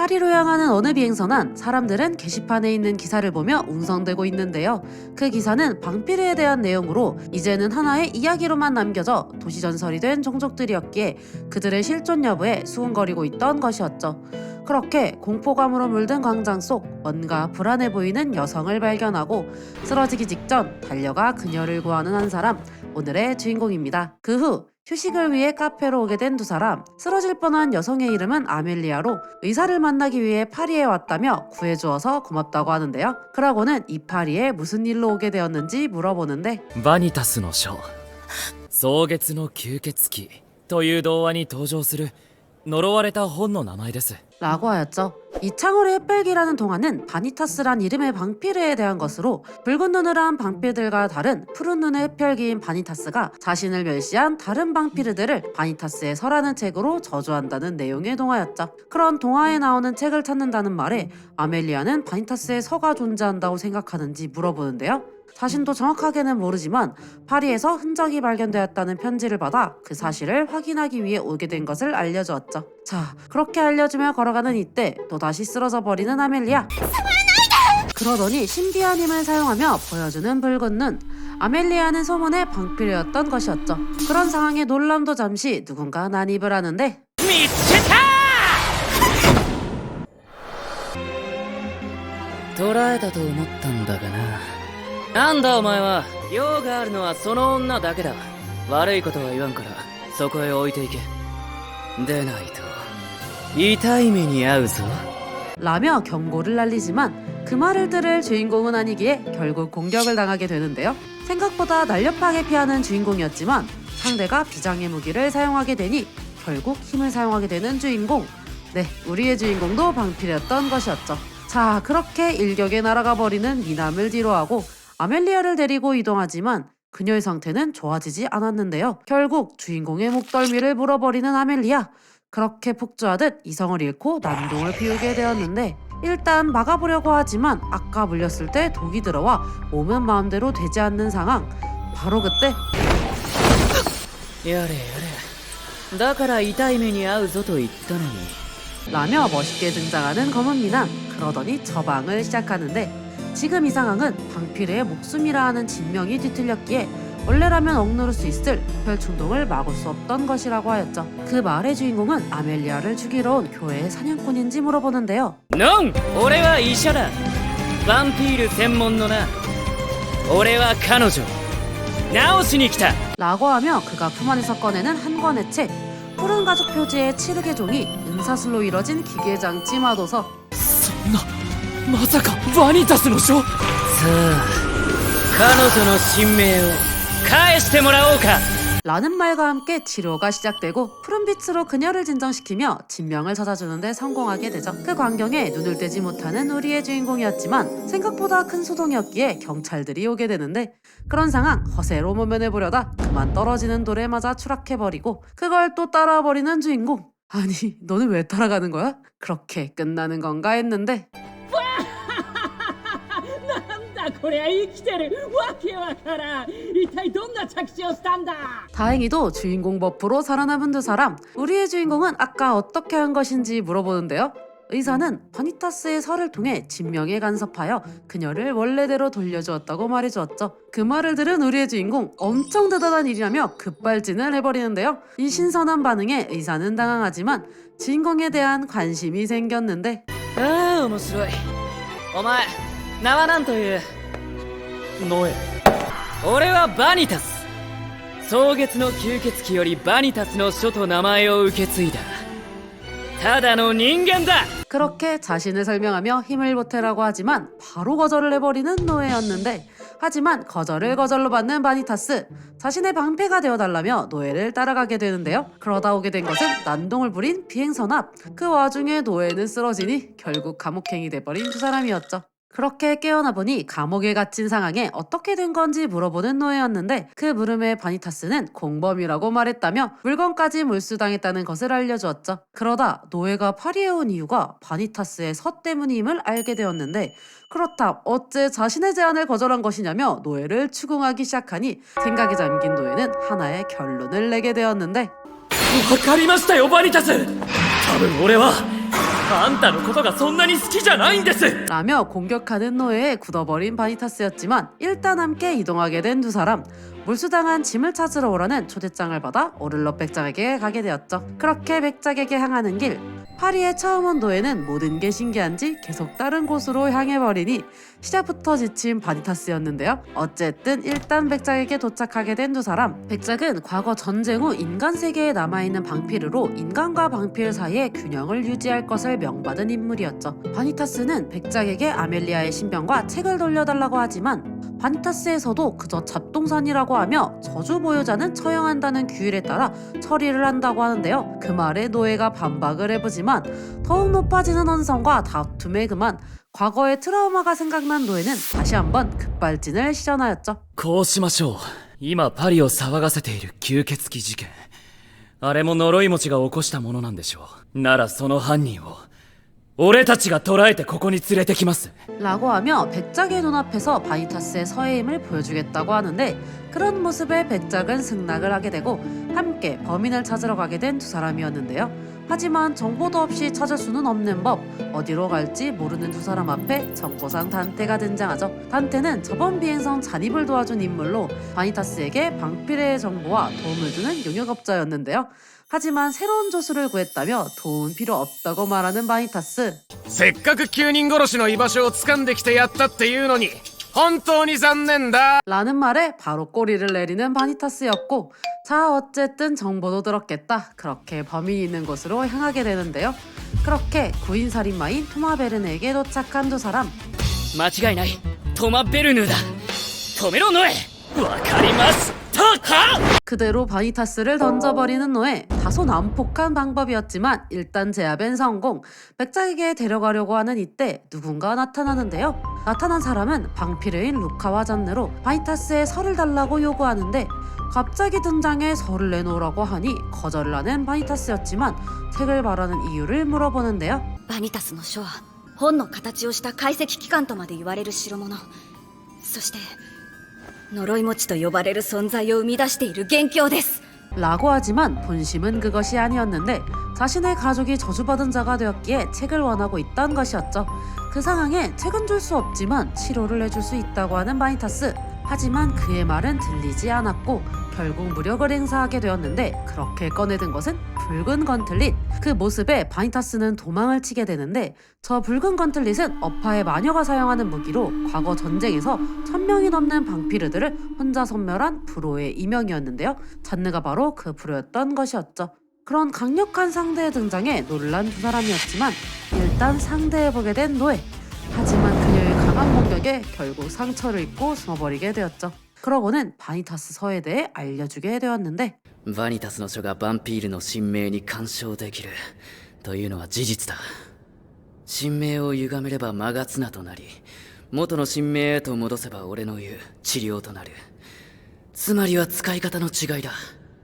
파리로 향하는 어느 비행선안 사람들은 게시판에 있는 기사를 보며 웅성대고 있는데요. 그 기사는 방피르에 대한 내용으로 이제는 하나의 이야기로만 남겨져 도시전설이 된 종족들이었기에 그들의 실존 여부에 수군거리고 있던 것이었죠. 그렇게 공포감으로 물든 광장 속 뭔가 불안해 보이는 여성을 발견하고 쓰러지기 직전 달려가 그녀를 구하는 한 사람, 오늘의 주인공입니다. 그 후 휴식을 위해 카페로 오게 된 두 사람, 쓰러질 뻔한 여성의 이름은 아멜리아로 의사를 만나기 위해 파리에 왔다며 구해주어서 고맙다고 하는데요. 그러고는 이 파리에 무슨 일로 오게 되었는지 물어보는데 バニタスの書蒼月の吸血鬼という童話に登場する呪われた本の名前です。 라고 하였죠. 이창호의 햇별기라는 동화는 바니타스란 이름의 방피르에 대한 것으로 붉은 눈을 한 방피들과 다른 푸른 눈의 햇별기인 바니타스가 자신을 멸시한 다른 방피르들을 바니타스의 서라는 책으로 저주한다는 내용의 동화였죠. 그런 동화에 나오는 책을 찾는다는 말에 아멜리아는 바니타스의 서가 존재한다고 생각하는지 물어보는데요. 자신도 정확하게는 모르지만 파리에서 흔적이 발견되었다는 편지를 받아 그 사실을 확인하기 위해 오게 된 것을 알려주었죠. 자, 그렇게 알려주며 걸어가는 이때 또다시 쓰러져 버리는 아멜리아. 그러더니 신비한 힘을 사용하며 보여주는 붉은 눈. 아멜리아는 소문의 방피르였던 것이었죠. 그런 상황에 놀람도 잠시 누군가 난입을 하는데 見つけた捕らえたと思ったんだがな。なんだお前は。用があるのはその女だけだ。悪いことは言わんからそこへ置いていけ。でないと痛い目に遭うぞ。 라며 경고를 날리지만 그 말을 들을 주인공은 아니기에 결국 공격을 당하게 되는데요. 생각보다 날렵하게 피하는 주인공이었지만 상대가 비장의 무기를 사용하게 되니 결국 힘을 사용하게 되는 주인공. 네, 우리의 주인공도 방피르였던 것이었죠. 자, 그렇게 일격에 날아가 버리는 미남을 뒤로하고 아멜리아를 데리고 이동하지만 그녀의 상태는 좋아지지 않았는데요. 결국 주인공의 목덜미를 물어버리는 아멜리아. 그렇게 폭주하듯 이성을 잃고 난동을 피우게 되었는데 일단 막아보려고 하지만 아까 물렸을 때 독이 들어와 몸은 마음대로 되지 않는 상황. 바로 그때 やれやれ。だから痛い目に遭うぞと言ったのに。 라며 멋있게 등장하는 검은 미남. 그러더니 처방을 시작하는데 지금 이 상황은 방피르의 목숨이라 하는 진명이 뒤틀렸기에 원래라면 억누를 수 있을 별 충동을 막을 수 없던 것이라고 하였죠. 그 말의 주인공은 아멜리아를 죽이러 온 교회의 사냥꾼인지 물어보는데요. ノン、俺は医者だ。ヴァンピール専門のな。俺は彼女治しに来た。 라고 하며 그가 품 안에서 꺼내는 한 권의 책. 푸른 가죽 표지의 칠흑의 종이 은사슬로 이뤄진 기계장치 마도서. そんな、まさかバニタスの書。さあ、彼女の神明を返してもらおうか。 라는 말과 함께 치료가 시작되고 푸른 빛으로 그녀를 진정시키며 진명을 찾아주는데 성공하게 되죠. 그 광경에 눈을 떼지 못하는 우리의 주인공이었지만 생각보다 큰 소동이었기에 경찰들이 오게 되는데 그런 상황 허세로 모면해보려다 그만 떨어지는 돌에 맞아 추락해버리고 그걸 또 따라와버리는 주인공. 아니, 너는 왜 따라가는 거야? 그렇게 끝나는 건가 했는데 なんだこりゃ生きてるわけわからん一体どんな着地をしたんだ 다행히도 주인공 버프로 살아남은 두 사람. 우리의 주인공은 아까 어떻게 한 것인지 물어보는데요. 의사는 바니타스의 설을 통해 진명에 간섭하여 그녀를 원래대로 돌려주었다고 말해주었죠. 그 말을 들은 우리의 주인공 엄청 대단한 일이라며 급발진을 해버리는데요. 이 신선한 반응에 의사는 당황하지만 주인공에 대한 관심이 생겼는데 ああ、面白い。お前名は何という。ノエ。俺はバニタス。蒼月の吸血鬼よりバニタスの書と名前を受け継いだただの人間だ。 그렇게 자신을 설명하며 힘을 보태라고 하지만 바로 거절을 해버리는 노예였는데 하지만 거절을 거절로 받는 바니타스. 자신의 방패가 되어달라며 노예를 따라가게 되는데요. 그러다 오게 된 것은 난동을 부린 비행선 앞. 그 와중에 노예는 쓰러지니 결국 감옥행이 돼버린 두 사람이었죠. 그렇게 깨어나 보니 감옥에 갇힌 상황에 어떻게 된 건지 물어보는 노예였는데 그 물음에 바니타스는 공범이라고 말했다며 물건까지 몰수당했다는 것을 알려주었죠. 그러다 노예가 파리에 온 이유가 바니타스의 서 때문임을 알게 되었는데 그렇다 어째 자신의 제안을 거절한 것이냐며 노예를 추궁하기 시작하니 생각에 잠긴 노예는 하나의 결론을 내게 되었는데 わかりましたよバニタス。多分俺はあんたのことがそんなに好きじゃないんです 라며 공격하는 노예에 굳어버린 바니타스였지만 일단 함께 이동하게 된 두 사람. 몰수당한 짐을 찾으러 오라는 초대장을 받아 오를러 백작에게 가게 되었죠. 그렇게 백작에게 향하는 길, 파리에 처음 온 노예는 모든 게 신기한지 계속 다른 곳으로 향해버리니 시작부터 지친 바니타스였는데요. 어쨌든 일단 백작에게 도착하게 된 두 사람. 백작은 과거 전쟁 후 인간 세계에 남아있는 방피르로 인간과 방피르 사이의 균형을 유지할 것을 명받은 인물이었죠. 바니타스는 백작에게 아멜리아의 신병과 책을 돌려달라고 하지만 바니타스에서도 그저 잡동산이라고 하며 저주 보유자는 처형한다는 규율에 따라 처리를 한다고 하는데요. 그 말에 노예가 반박을 해보지만 더욱 높아지는 언성과 다툼에 그만 과거의 트라우마가 생각난 노예는 다시 한번 급발진을 시전하였죠. こうしましょう。今パリを騒がせている吸血鬼事件。あれも呪い持ちが起こしたものなんでしょう。ならその犯人を俺たちが捕らえてここに連れてきます。 라고 하며 백작의 눈앞에서 바니타스의 서해임을 보여주겠다고 하는데 그런 모습에 백작은 승낙을 하게 되고 함께 범인을 찾으러 가게 된 두 사람이었는데요. 하지만 정보도 없이 찾을 수는 없는 법, 어디로 갈지 모르는 두 사람 앞에 정보상 단테가 등장하죠. 단테는 저번 비행선 잔입을 도와준 인물로 바니타스에게 방피레의 정보와 도움을 주는 용역업자였는데요. 하지만 새로운 조수를 구했다며 도움 필요 없다고 말하는 바니타스. せっかく9人殺しの居場所を掴んできてやったっていうのに本当に残念だ 라는 말에 바로 꼬리를 내리는 바니타스였고, 자 어쨌든 정보도 들었겠다. 그렇게 범인이 있는 곳으로 향하게 되는데요. 그렇게 구인살인마인 토마 베르네에게 도착한 두 사람. 間違いない。トマ・ベルヌーだ。止めろノエ。わかりました。はっ 그대로 바니타스를 던져버리는 노예. 다소 난폭한 방법이었지만 일단 제압엔 성공. 백작에게 데려가려고 하는 이때 누군가 나타나는데요. 나타난 사람은 방피르인 루카와 잔느로 바니타스에 설을 달라고 요구하는데 갑자기 등장해 설을 내놓으라고 하니 거절을 하는 바니타스였지만 책을 말하는 이유를 물어보는데요. バニタスの書は本の形をした解析機関とまで言われる代物、そして呪い持ちと呼ばれる存在を生み出している元凶です。 라고 하지만 본심은 그것이 아니었는데 자신의 가족이 저주받은 자가 되었기에 책을 원하고 있던 것이었죠. 그 상황에 책은 줄 수 없지만 치료를 해줄 수 있다고 하는 바니타스. 하지만 그의 말은 들리지 않았고 결국 무력을 행사하게 되었는데 그렇게 꺼내든 것은 붉은 건틀릿. 그 모습에 바니타스는 도망을 치게 되는데 저 붉은 건틀릿은 어파의 마녀가 사용하는 무기로 과거 전쟁에서 1000명이 넘는 방피르들을 혼자 섬멸한 불호의 이명이었는데요. 잔느가 바로 그 불호였던 것이었죠. 그런 강력한 상대의 등장에 놀란 두 사람이었지만 일단 상대해보게 된 노예. 하지만 그녀의 강한 공격에 결국 상처를 입고 숨어버리게 되었죠. 그러고는 바니타스 서에 대해 알려주게 되었는데 バニタスの書がバンピールの神明に干渉できるというのは事実だ。神明を歪めれば魔が綱となり、元の神明へと戻せば俺の言う治療となる。つまりは使い方の違いだ。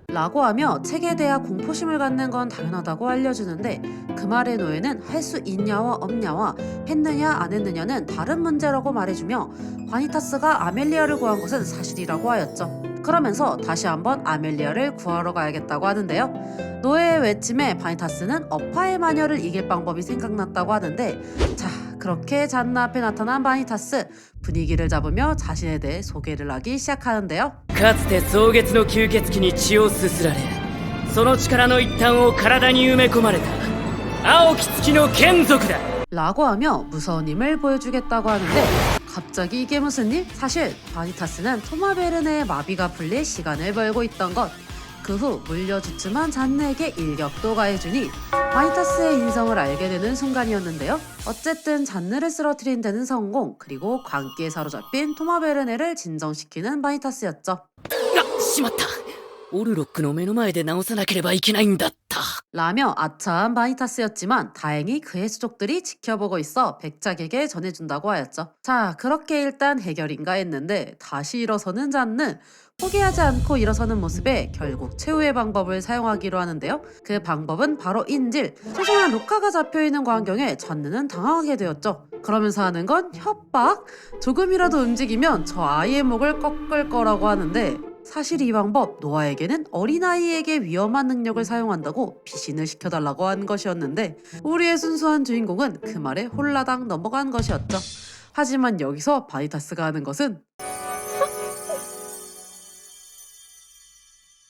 라고 하며 책에 대한 공포심을 갖는 건 당연하다고 알려주는데 그 말의 노예는 할 수 있냐와 없냐와 했느냐 안 했느냐는 다른 문제라고 말해주며 바니타스가 아멜리아를 구한 것은 사실이라고 하였죠. 그러면서 다시 한번 아멜리아를 구하러 가야겠다고 하는데요. 노예의 외침에 바니타스는 어파의 마녀를 이길 방법이 생각났다고 하는데 자 그렇게 잔나 앞에 나타난 바니타스. 분위기를 잡으며 자신에 대해 소개를 하기 시작하는데요. かつて蒼月の吸血鬼に血をすすられ、その力の一端を体に埋め込まれた青き月の眷属だ 라고 하며 무서운 힘을 보여주겠다고 하는데 갑자기 이게 무슨 일? 사실 바니타스는 토마 베르네의 마비가 풀릴 시간을 벌고 있던 것. 그 후 물려주지만 잔느에게 일격도 가해주니 바니타스의 인성을 알게 되는 순간이었는데요. 어쨌든 잔느를 쓰러뜨린 데는 성공, 그리고 광기에 사로잡힌 토마 베르네를 진정시키는 바니타스였죠. あ、しまった。オルロックの目の前で直さなければいけないんだった。 라며 아차한 바니타스였지만 다행히 그의 수족들이 지켜보고 있어 백작에게 전해준다고 하였죠. 자 그렇게 일단 해결인가 했는데 다시 일어서는 잔느. 포기하지 않고 일어서는 모습에 결국 최후의 방법을 사용하기로 하는데요. 그 방법은 바로 인질. 소중한 루카가 잡혀있는 광경에 잔느는 당황하게 되었죠. 그러면서 하는 건 협박. 조금이라도 움직이면 저 아이의 목을 꺾을 거라고 하는데 사실 이 방법 노아에게는 어린아이에게 위험한 능력을 사용한다고 피신을 시켜달라고 한 것이었는데 우리의 순수한 주인공은 그 말에 홀라당 넘어간 것이었죠. 하지만 여기서 바니타스가 하는 것은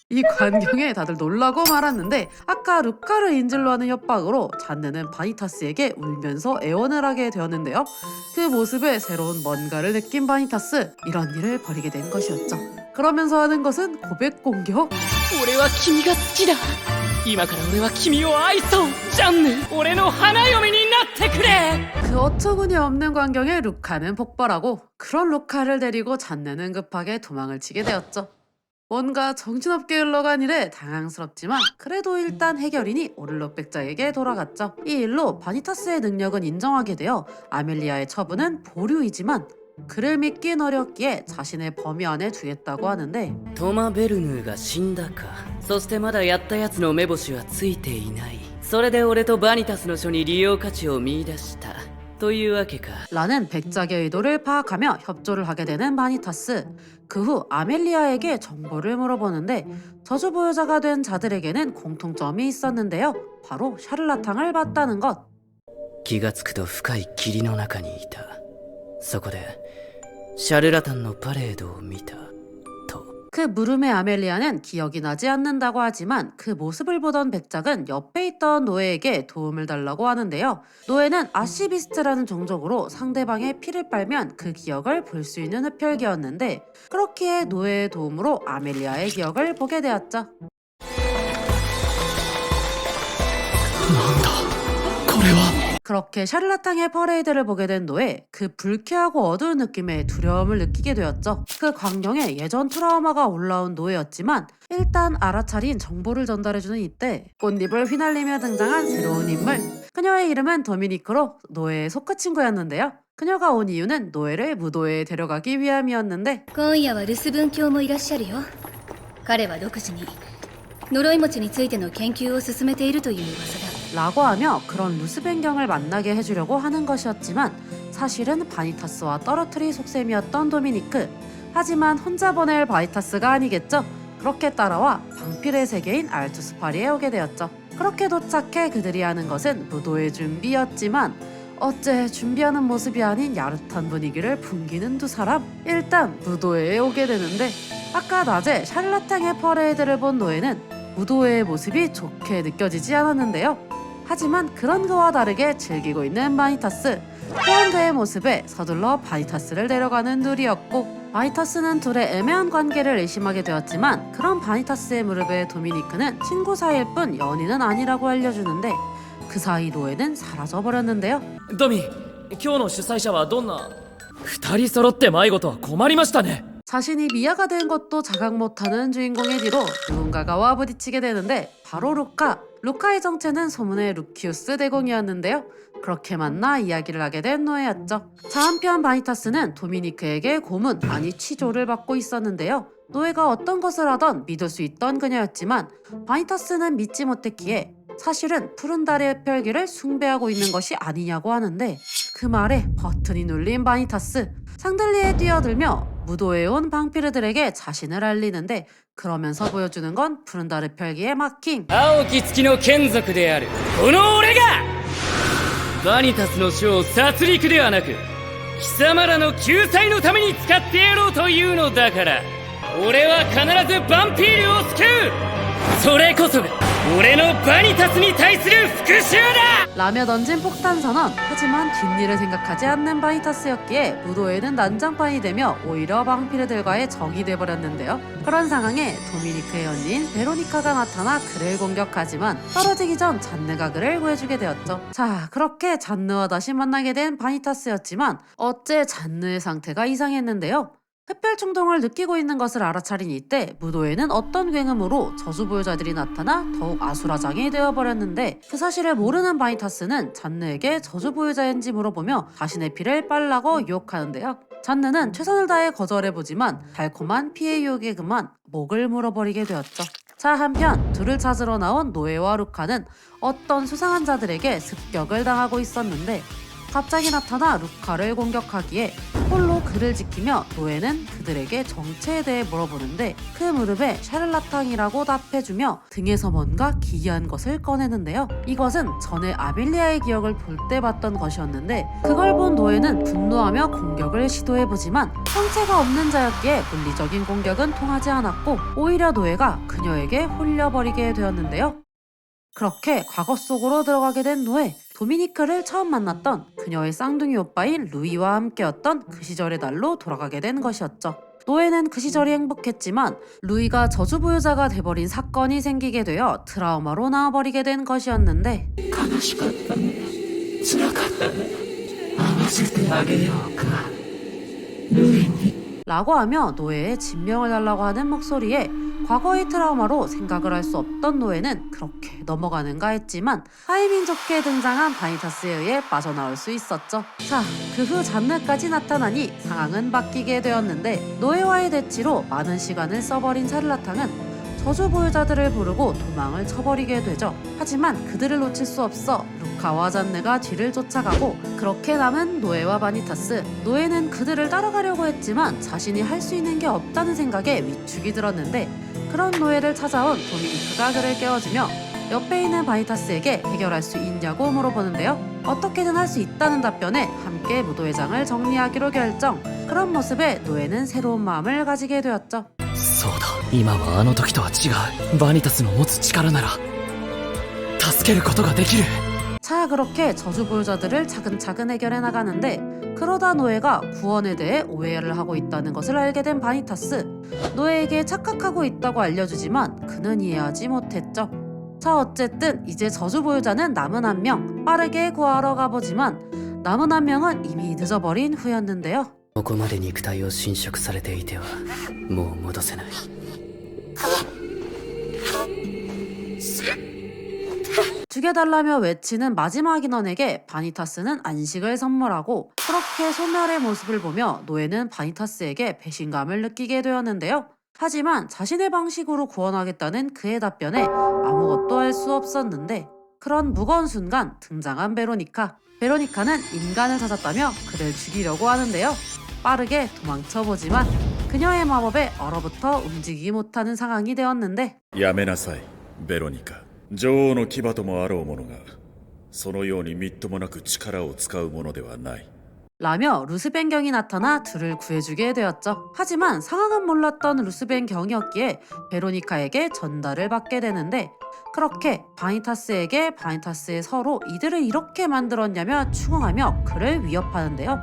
이 광경에 다들 놀라고 말았는데 아까 루카를 인질로 하는 협박으로 잔느는 바니타스에게 울면서 애원을 하게 되었는데요. 그 모습에 새로운 뭔가를 느낀 바니타스, 이런 일을 벌이게 된 것이었죠. 그러면서 하는 것은 고백 공격. 俺は君が好きだ今から俺は君を愛そうジャンヌ俺の花嫁になってくれ 그 어처구니 없는 광경에 루카는 폭발하고 그런 루카를 데리고 잔느는 급하게 도망을 치게 되었죠. 뭔가 정신없게 흘러간 일에 당황스럽지만 그래도 일단 해결인이 오를록 백작에게 돌아갔죠. 이 일로 바니타스의 능력은 인정하게 되어 아멜리아의 처분은 보류이지만 그를 믿긴 어렵기에 자신의 범위 안에 두겠다고 하는데 トマ・ベルヌーが死んだかそしてまだやったやつの目星はついていないそれで俺とバニタスの書に利用価値を見出したというわけか 라는 백작의 의도를 파악하며 협조를 하게 되는 바니타스. 그 후 아멜리아에게 정보를 물어보는데 저주보유자가 된 자들에게는 공통점이 있었는데요. 바로 샤를라탕을 봤다는 것. 気がつくと深い霧の中にいたそこでシャルラタンのパレードを見たと 그 물음의 아멜리아는 기억이 나지 않는다고 하지만 그 모습을 보던 백작은 옆에 있던 노예에게 도움을 달라고 하는데요. 노예는 아시비스트라는 종족으로 상대방의 피를 빨면 그 기억을 볼 수 있는 흡혈귀였는데 그렇기에 노예의 도움으로 아멜리아의 기억을 보게 되었죠. なんだこれは 그렇게 샤를라탕의 퍼레이드를 보게 된 노예, 그 불쾌하고 어두운 느낌에 두려움을 느끼게 되었죠. 그 광경에 예전 트라우마가 올라온 노예였지만 일단 알아차린 정보를 전달해주는 이때 꽃잎을 휘날리며 등장한 새로운 인물. 그녀의 이름은 도미니크로 노예의 소꿉친구였는데요. 그녀가 온 이유는 노예를 무도회에 데려가기 위함이었는데 今夜は留守分教もいらっしゃるよ。彼は独自に呪い餅についての研究を進めているという噂だ。 라고 하며 그런 루스벤경을 만나게 해주려고 하는 것이었지만 사실은 바니타스와 떨어뜨릴 속셈이었던 도미니크. 하지만 혼자 보낼 바니타스가 아니겠죠. 그렇게 따라와 방필의 세계인 알투스파리에 오게 되었죠. 그렇게 도착해 그들이 하는 것은 무도의 준비였지만 어째 준비하는 모습이 아닌 야릇한 분위기를 풍기는 두 사람. 일단 무도회에 오게 되는데 아까 낮에 샬라탕의 퍼레이드를 본 노예는 무도회의 모습이 좋게 느껴지지 않았는데요. 하지만 그런 그와 다르게 즐기고 있는 바니타스. 또한 그의 모습에 서둘러 바니타스를 데려가는 둘이었고 바니타스는 둘의 애매한 관계를 의심하게 되었지만 그런 바니타스의 무릎에 도미니크는 친구 사이일 뿐 연인은 아니라고 알려주는데 그 사이 노예는 사라져버렸는데요. ドミ今日の主催者はどんな二人揃って迷子とは困りましたね 자신이 미아가 된 것도 자각 못하는 주인공의 뒤로 누군가가 와 부딪히게 되는데 바로 루카. 루카의 정체는 소문의 루키우스 대공이었는데요. 그렇게 만나 이야기를 하게 된 노예였죠. 자, 한편 바니타스는 도미니크에게 고문, 아니 취조를 받고 있었는데요. 노예가 어떤 것을 하던 믿을 수 있던 그녀였지만 바니타스는 믿지 못했기에 사실은 푸른 달의 흡혈귀를 숭배하고 있는 것이 아니냐고 하는데 그 말에 버튼이 눌린 바니타스. 상들리에 뛰어들며 무도회에 온 방피르들에게 자신을 알리는데 그러면서 보여주는 건 푸른 달 흡혈귀의 마킹. 青き月の眷属であるこの俺がバニタスの書を殺戮ではなく貴様らの救済のために使ってやろうというのだから俺は必ずヴァンピールを救うそれこそが俺のバニタスに対する復讐だ 라며 던진 폭탄 선언. 하지만 뒷일을 생각하지 않는 바니타스였기에 무도회는 난장판이 되며 오히려 방피르들과의 적이 돼버렸는데요. 그런 상황에 도미니크의 연인 베로니카가 나타나 그를 공격하지만 떨어지기 전 잔느가 그를 구해주게 되었죠. 자, 그렇게 잔느와 다시 만나게 된 바니타스였지만 어째 잔느의 상태가 이상했는데요. 흡혈 충동을 느끼고 있는 것을 알아차린 이때 무도회는 어떤 굉음으로 저주보유자들이 나타나 더욱 아수라장이 되어버렸는데 그 사실을 모르는 바니타스는 잔느에게 저주보유자인지 물어보며 자신의 피를 빨라고 유혹하는데요. 잔느는 최선을 다해 거절해보지만 달콤한 피해 유혹에 그만 목을 물어버리게 되었죠. 자, 한편 둘을 찾으러 나온 노예와 루카는 어떤 수상한 자들에게 습격을 당하고 있었는데 갑자기 나타나 루카를 공격하기에 홀로 그를 지키며 노예는 그들에게 정체에 대해 물어보는데 그 무릎에 샤를라탕이라고 답해주며 등에서 뭔가 기이한 것을 꺼내는데요. 이것은 전에 아빌리아의 기억을 볼 때 봤던 것이었는데 그걸 본 노예는 분노하며 공격을 시도해보지만 형체가 없는 자였기에 물리적인 공격은 통하지 않았고 오히려 노예가 그녀에게 홀려버리게 되었는데요. 그렇게 과거 속으로 들어가게 된 노예, 도미니크를 처음 만났던 그녀의 쌍둥이 오빠인 루이와 함께였던 그 시절의 날로 돌아가게 된 것이었죠. 노예는 그 시절이 행복했지만 루이가 저주부유자가 돼버린 사건이 생기게 되어 트라우마로 나와버리게 된 것이었는데 라고 하며 노예의 진명을 달라고 하는 목소리에 과거의 트라우마로 생각을 할 수 없던 노예는 그렇게 넘어가는가 했지만 타이밍 좋게 등장한 바니타스에 의해 빠져나올 수 있었죠. 자, 그 후 잔느까지 나타나니 상황은 바뀌게 되었는데 노예와의 대치로 많은 시간을 써버린 샤를라탕은 저주보유자들을 부르고 도망을 쳐버리게 되죠. 하지만 그들을 놓칠 수 없어 루카와 잔느가 뒤를 쫓아가고 그렇게 남은 노예와 바니타스. 노예는 그들을 따라가려고 했지만 자신이 할 수 있는 게 없다는 생각에 위축이 들었는데 그런 노예를 찾아온 도미니크가 그를 깨워주며 옆에 있는 바니타스에게 해결할 수 있냐고 물어보는데요. 어떻게든 할 수 있다는 답변에 함께 무도회장을 정리하기로 결정. 그런 모습에 노예는 새로운 마음을 가지게 되었죠. そうだ、今はあの時とは違う。バニタスの持つ力なら助けることができる。 자, 그렇게 저주보유자들을 차근차근 해결해 나가는데 그러다 노예가 구원에 대해 오해를 하고 있다는 것을 알게 된 바니타스. 노예에게 착각하고 있다고 알려주지만 그는 이해하지 못했죠. 자, 어쨌든 이제 저주보유자는 남은 한 명 빠르게 구하러 가보지만 남은 한 명은 이미 늦어버린 후였는데요. ここまで肉体を侵食されていてはもう戻せない。 죽여달라며 외치는 마지막 인원에게 바니타스는 안식을 선물하고 그렇게 소멸의 모습을 보며 노예는 바니타스에게 배신감을 느끼게 되었는데요. 하지만 자신의 방식으로 구원하겠다는 그의 답변에 아무것도 할 수 없었는데 그런 무거운 순간 등장한 베로니카. 베로니카는 인간을 찾았다며 그를 죽이려고 하는데요. 빠르게 도망쳐보지만 그녀의 마법에 얼어붙어 움직이지 못하는 상황이 되었는데 やめなさい、ベロニカ。女王の牙ともあろうものがそのようにみっともなく力を使うものではない。 라며 루스벤경이 나타나 둘을 구해주게 되었죠. 하지만 상황은 몰랐던 루스벤경이었기에 베로니카에게 전달을 받게 되는데 그렇게 바니타스에게 바니타스의 서로 이들을 이렇게 만들었냐며 추궁하며 그를 위협하는데요.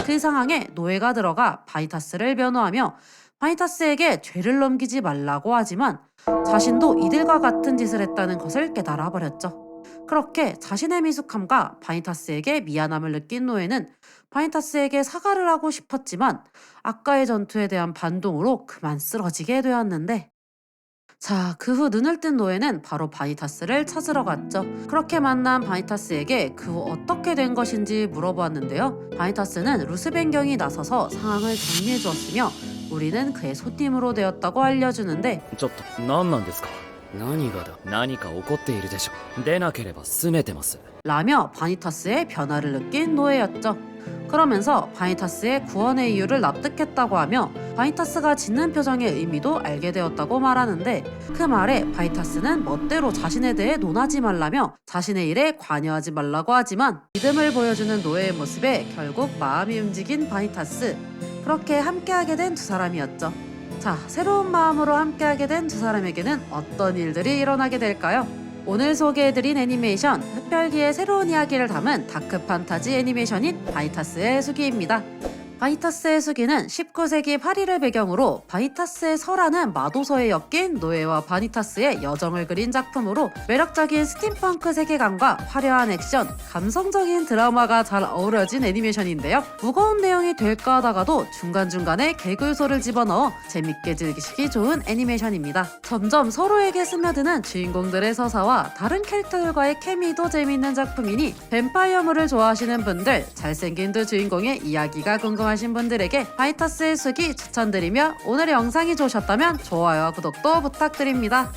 그 상황에 노예가 들어가 바니타스를 변호하며 바니타스에게 죄를 넘기지 말라고 하지만 자신도 이들과 같은 짓을 했다는 것을 깨달아 버렸죠. 그렇게 자신의 미숙함과 바니타스에게 미안함을 느낀 노예는 바니타스에게 사과를 하고 싶었지만 아까의 전투에 대한 반동으로 그만 쓰러지게 되었는데 자, 그 후 눈을 뜬 노예는 바로 바니타스를 찾으러 갔죠. 그렇게 만난 바니타스에게 그 후 어떻게 된 것인지 물어보았는데요. 바니타스는 루스벤경이 나서서 상황을 정리해 주었으며 우리는 그의 손님으로 되었다고 알려주는데 ちょっと何なんですか。何がだ。何か起こっているでしょ。出なければ拗ねてます。 라며 바니타스의 변화를 느낀 노예였죠. 그러면서 바니타스의 구원의 이유를 납득했다고 하며 바니타스가 짓는 표정의 의미도 알게 되었다고 말하는데 그 말에 바니타스는 멋대로 자신에 대해 논하지 말라며 자신의 일에 관여하지 말라고 하지만 믿음을 보여주는 노예의 모습에 결국 마음이 움직인 바니타스. 그렇게 함께하게 된 두 사람이었죠. 자, 새로운 마음으로 함께하게 된 두 사람에게는 어떤 일들이 일어나게 될까요? 오늘 소개해드린 애니메이션 흡혈귀의 새로운 이야기를 담은 다크 판타지 애니메이션인 바니타스의 수기입니다. 바니타스의 수기는 19세기 파리를 배경으로 바니타스의 설하는 마도서에 엮인 노예와 바니타스의 여정을 그린 작품으로 매력적인 스팀펑크 세계관과 화려한 액션, 감성적인 드라마가 잘 어우러진 애니메이션인데요. 무거운 내용이 될까 하다가도 중간중간에 개그 요소를 집어넣어 재밌게 즐기시기 좋은 애니메이션입니다. 점점 서로에게 스며드는 주인공들의 서사와 다른 캐릭터들과의 케미도 재미있는 작품이니 뱀파이어물을 좋아하시는 분들, 잘생긴 두 주인공의 이야기가 궁금하신 분들에게 바니타스의 수기 추천드리며 오늘의 영상이 좋으셨다면 좋아요와 구독도 부탁드립니다.